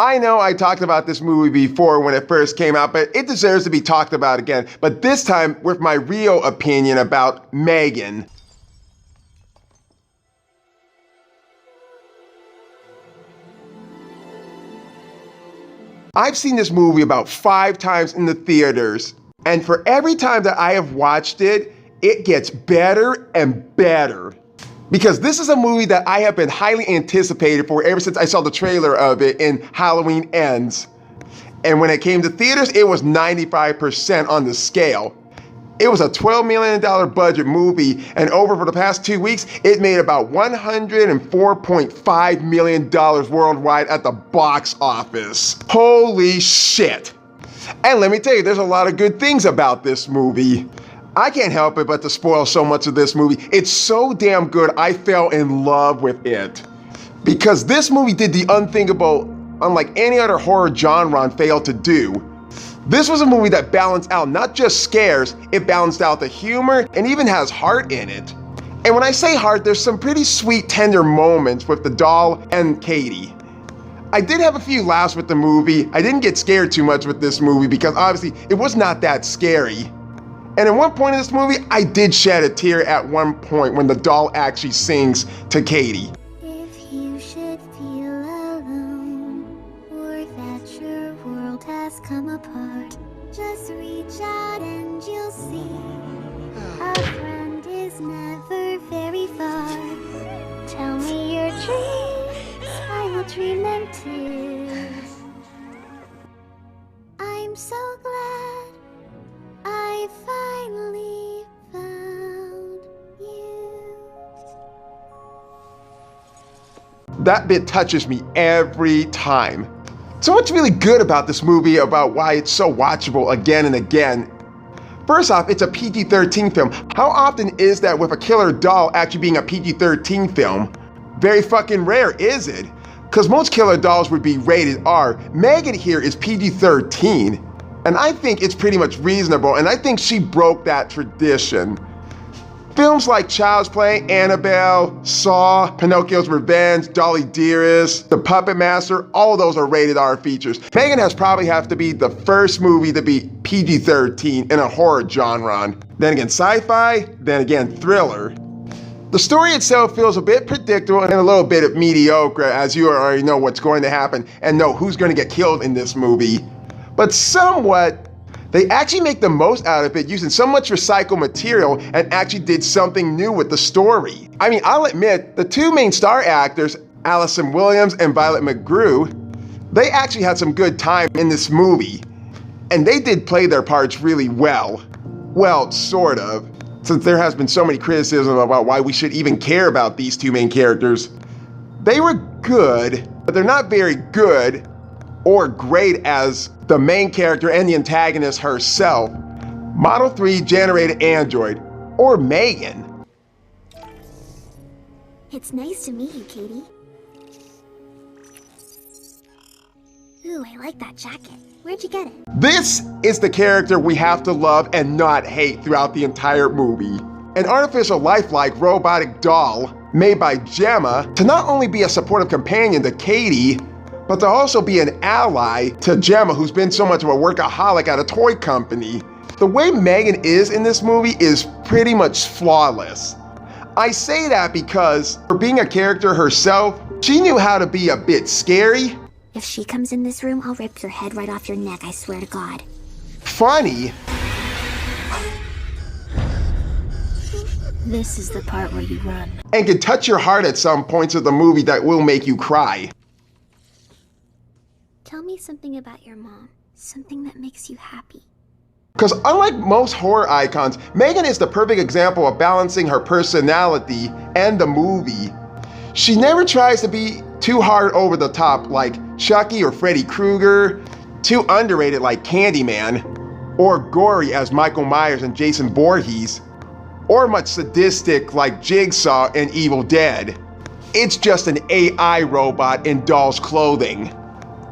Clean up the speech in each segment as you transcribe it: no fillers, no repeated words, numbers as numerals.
I know I talked about this movie before when it first came out, but it deserves to be talked about again, but this time with my real opinion about M3GAN. I've seen this movie about 5 times in the theaters, and for every time that I have watched it, it gets better and better. Because this is a movie that I have been highly anticipated for ever since I saw the trailer of it in Halloween Ends. And when it came to theaters, it was 95% on the scale. It was a $12 million budget movie, and over for the past 2 weeks, it made about $104.5 million worldwide at the box office. Holy shit. And let me tell you, there's a lot of good things about this movie. I can't help it but to spoil so much of this movie. It's so damn good, I fell in love with it. Because this movie did the unthinkable, unlike any other horror genre failed to do. This was a movie that balanced out not just scares, it balanced out the humor and even has heart in it. And when I say heart, there's some pretty sweet, tender moments with the doll and Katie. I did have a few laughs with the movie. I didn't get scared too much with this movie because obviously it was not that scary. And at one point in this movie, I did shed a tear at one point when the doll actually sings to Katie. If you should feel alone, or that your world has come apart, just reach out and you'll see a friend is never very far. Tell me your dreams, I will dream them too. I'm so glad I finally found you. That bit touches me every time. So what's really good about this movie, about why it's so watchable again and again? First off, it's a PG-13 film. How often is that with a killer doll actually being a PG-13 film? Very fucking rare, is it? Because most killer dolls would be rated R. M3GAN here is PG-13. And I think it's pretty much reasonable, and I think she broke that tradition. Films like Child's Play, Annabelle, Saw, Pinocchio's Revenge, Dolly Dearest, The Puppet Master, all of those are rated R features. M3GAN has probably have to be the first movie to be PG-13 in a horror genre. Then again sci-fi, then again thriller. The story itself feels a bit predictable and a little bit of mediocre, as you already know what's going to happen and know who's going to get killed in this movie. But somewhat, they actually make the most out of it using so much recycled material and actually did something new with the story. I mean, I'll admit, the 2 main star actors, Allison Williams and Violet McGrew, they actually had some good time in this movie. And they did play their parts really well. Well, sort of. Since there has been so many criticisms about why we should even care about these 2 main characters. They were good, but they're not very good or great as the main character and the antagonist herself, Model 3 generated android, or M3GAN. It's nice to meet you, Katie. Ooh, I like that jacket. Where'd you get it? This is the character we have to love and not hate throughout the entire movie. An artificial lifelike robotic doll made by Gemma to not only be a supportive companion to Katie, but to also be an ally to Gemma, who's been so much of a workaholic at a toy company. The way M3GAN is in this movie is pretty much flawless. I say that because, for being a character herself, she knew how to be a bit scary. If she comes in this room, I'll rip your head right off your neck, I swear to God. Funny. This is the part where you run. And can touch your heart at some points of the movie that will make you cry. Tell me something about your mom. Something that makes you happy. Because unlike most horror icons, M3GAN is the perfect example of balancing her personality and the movie. She never tries to be too hard over the top like Chucky or Freddy Krueger, too underrated like Candyman, or gory as Michael Myers and Jason Voorhees, or much sadistic like Jigsaw and Evil Dead. It's just an AI robot in doll's clothing.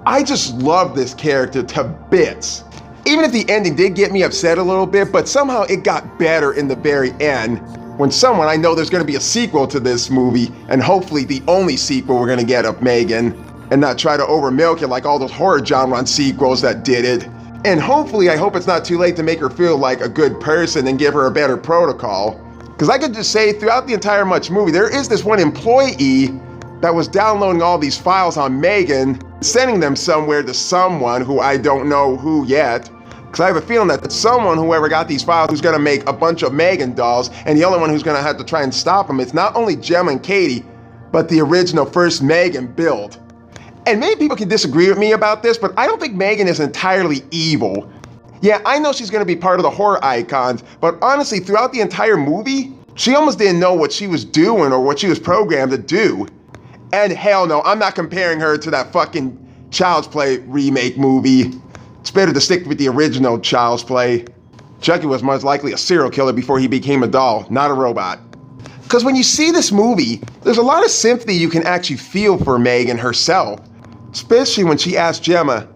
I just love this character to bits. Even if the ending did get me upset a little bit, but somehow it got better in the very end, when someone, I know there's gonna be a sequel to this movie, and hopefully the only sequel we're gonna get of M3GAN. and not try to overmilk it like all those horror genre sequels that did it. And hopefully, I hope it's not too late to make her feel like a good person and give her a better protocol. Because I could just say throughout the entire Much movie, there is this one employee that was downloading all these files on M3GAN, sending them somewhere to someone who I don't know who yet. Because I have a feeling that someone, whoever got these files, who's gonna make a bunch of M3GAN dolls, and the only one who's gonna have to try and stop them is not only Gemma and Katie, but the original first M3GAN build. And many people can disagree with me about this, but I don't think M3GAN is entirely evil. Yeah, I know she's gonna be part of the horror icons, but honestly, throughout the entire movie, she almost didn't know what she was doing or what she was programmed to do. And hell no, I'm not comparing her to that fucking Child's Play remake movie. It's better to stick with the original Child's Play. Chucky was most likely a serial killer before he became a doll, not a robot. Because when you see this movie, there's a lot of sympathy you can actually feel for M3GAN herself. Especially when she asked Gemma,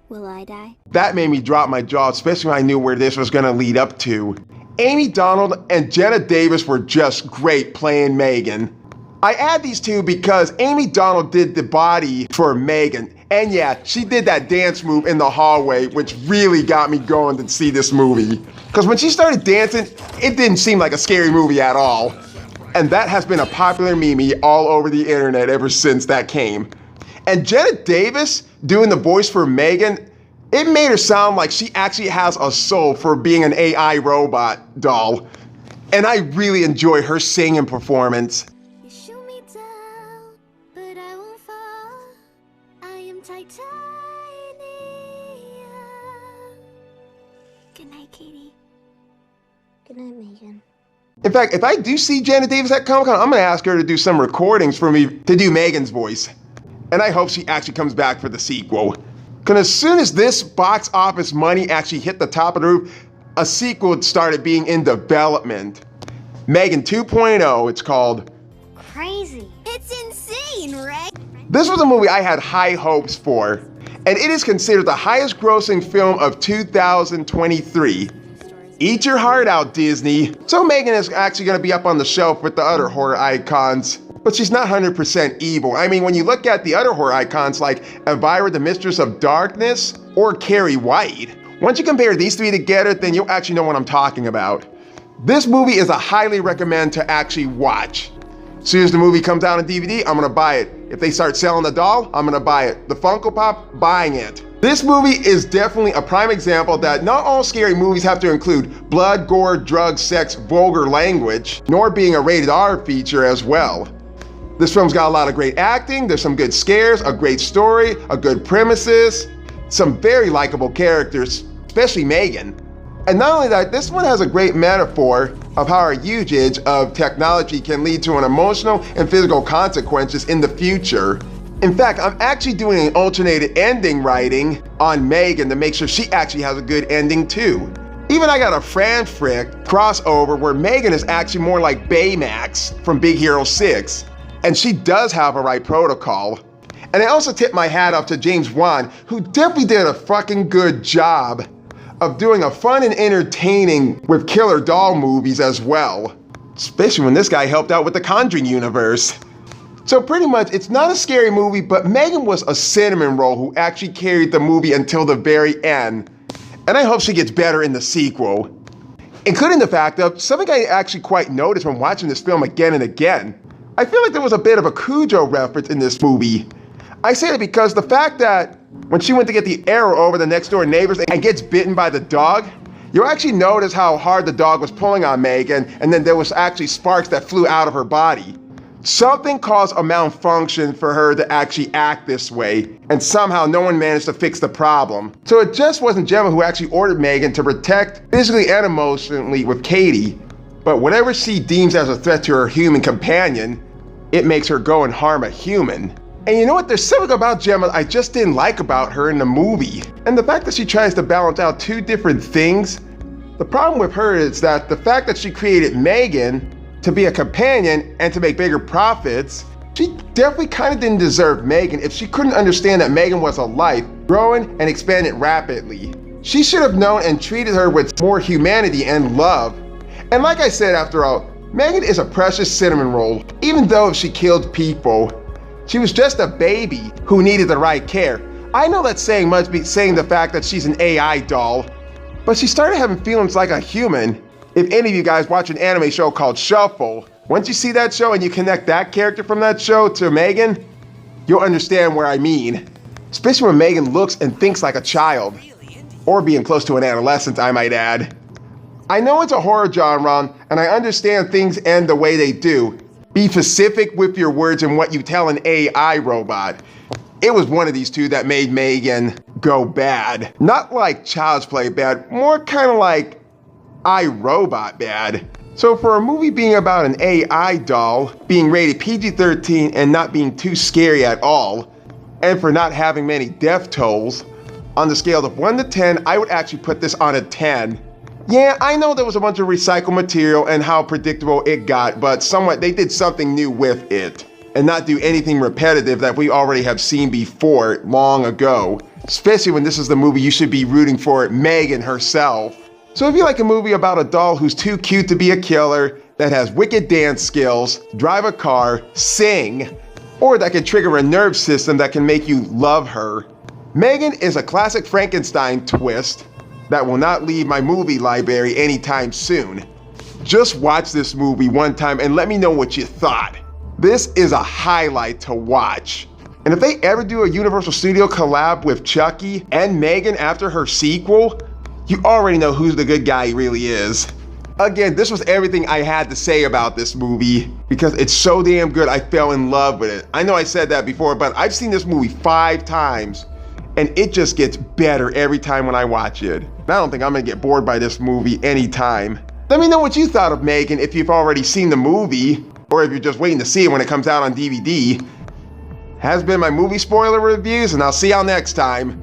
will I die? That made me drop my jaw, especially when I knew where this was gonna lead up to. Amy Donald and Jenna Davis were just great playing M3GAN. I add these two because Amy Donald did the body for M3GAN. And yeah, she did that dance move in the hallway, which really got me going to see this movie. Because when she started dancing, it didn't seem like a scary movie at all. And that has been a popular meme all over the internet ever since that came. And Jenna Davis doing the voice for M3GAN, it made her sound like she actually has a soul for being an AI robot doll. And I really enjoy her singing performance. You shoot me down, but I won't fall. I am titanium. Good night, Katie. Good night, M3GAN. In fact, if I do see Jenna Davis at Comic-Con, I'm gonna ask her to do some recordings for me to do M3GAN's voice. And I hope she actually comes back for the sequel. Because as soon as this box office money actually hit the top of the roof, a sequel started being in development. M3GAN 2.0, it's called. Crazy. It's insane, right? This was a movie I had high hopes for, and it is considered the highest grossing film of 2023. Eat your heart out, Disney. So M3GAN is actually gonna be up on the shelf with the other horror icons, but she's not 100% evil. I mean, when you look at the other horror icons like Elvira, the Mistress of Darkness, or Carrie White, once you compare these three together, then you'll actually know what I'm talking about. This movie is a highly recommend to actually watch. As soon as the movie comes out on DVD, I'm gonna buy it. If they start selling the doll, I'm gonna buy it. The Funko Pop, buying it. This movie is definitely a prime example that not all scary movies have to include blood, gore, drugs, sex, vulgar language, nor being a rated R feature as well. This film's got a lot of great acting, there's some good scares, a great story, a good premises, some very likable characters, especially M3GAN. And not only that, this one has a great metaphor of how our usage of technology can lead to an emotional and physical consequences in the future. In fact, I'm actually doing an alternated ending writing on M3GAN to make sure she actually has a good ending too. Even I got a Fran Frick crossover where M3GAN is actually more like Baymax from Big Hero 6. And she does have a right protocol. And I also tip my hat off to James Wan, who definitely did a fucking good job of doing a fun and entertaining with killer doll movies as well. Especially when this guy helped out with the Conjuring universe. So pretty much, it's not a scary movie, but M3GAN was a cinnamon roll who actually carried the movie until the very end. And I hope she gets better in the sequel. Including the fact of something I actually quite noticed when watching this film again and again. I feel like there was a bit of a Cujo reference in this movie. I say that because the fact that when she went to get the arrow over the next door neighbors and gets bitten by the dog, you actually notice how hard the dog was pulling on M3GAN, and then there was actually sparks that flew out of her body. Something caused a malfunction for her to actually act this way, and somehow no one managed to fix the problem. So it just wasn't Gemma who actually ordered M3GAN to protect physically and emotionally with Katie, but whatever she deems as a threat to her human companion, it makes her go and harm a human. And you know what, there's something about Gemma I just didn't like about her in the movie. And the fact that she tries to balance out two different things, the problem with her is that the fact that she created M3GAN to be a companion and to make bigger profits, she definitely kind of didn't deserve M3GAN if she couldn't understand that M3GAN was a life, growing and expanding rapidly. She should have known and treated her with more humanity and love. And like I said, after all, M3GAN is a precious cinnamon roll, even though she killed people. She was just a baby who needed the right care. I know that's saying much, saying the fact that she's an AI doll, but she started having feelings like a human. If any of you guys watch an anime show called Shuffle, once you see that show and you connect that character from that show to M3GAN, you'll understand where I mean. Especially when M3GAN looks and thinks like a child, or being close to an adolescent, I might add. I know it's a horror genre, and I understand things end the way they do. Be specific with your words and what you tell an AI robot. It was one of these two that made M3GAN go bad. Not like Child's Play bad, more kind of like iRobot bad. So for a movie being about an AI doll, being rated PG-13 and not being too scary at all, and for not having many death tolls, on the scale of 1 to 10, I would actually put this on a 10. Yeah, I know there was a bunch of recycled material and how predictable it got, but somewhat they did something new with it, and not do anything repetitive that we already have seen before long ago. Especially when this is the movie you should be rooting for M3GAN herself. So if you like a movie about a doll who's too cute to be a killer, that has wicked dance skills, drive a car, sing, or that can trigger a nerve system that can make you love her, M3GAN is a classic Frankenstein twist that will not leave my movie library anytime soon. Just watch this movie one time and let me know what you thought. This is a highlight to watch. And if they ever do a Universal Studio collab with Chucky and M3GAN after her sequel, you already know who's the good guy he really is. Again, this was everything I had to say about this movie because it's so damn good I fell in love with it. I know I said that before, but I've seen this movie 5 times and it just gets better every time when I watch it. And I don't think I'm gonna get bored by this movie anytime. Let me know what you thought of M3GAN if you've already seen the movie or if you're just waiting to see it when it comes out on DVD. Has been my movie spoiler reviews, and I'll see y'all next time.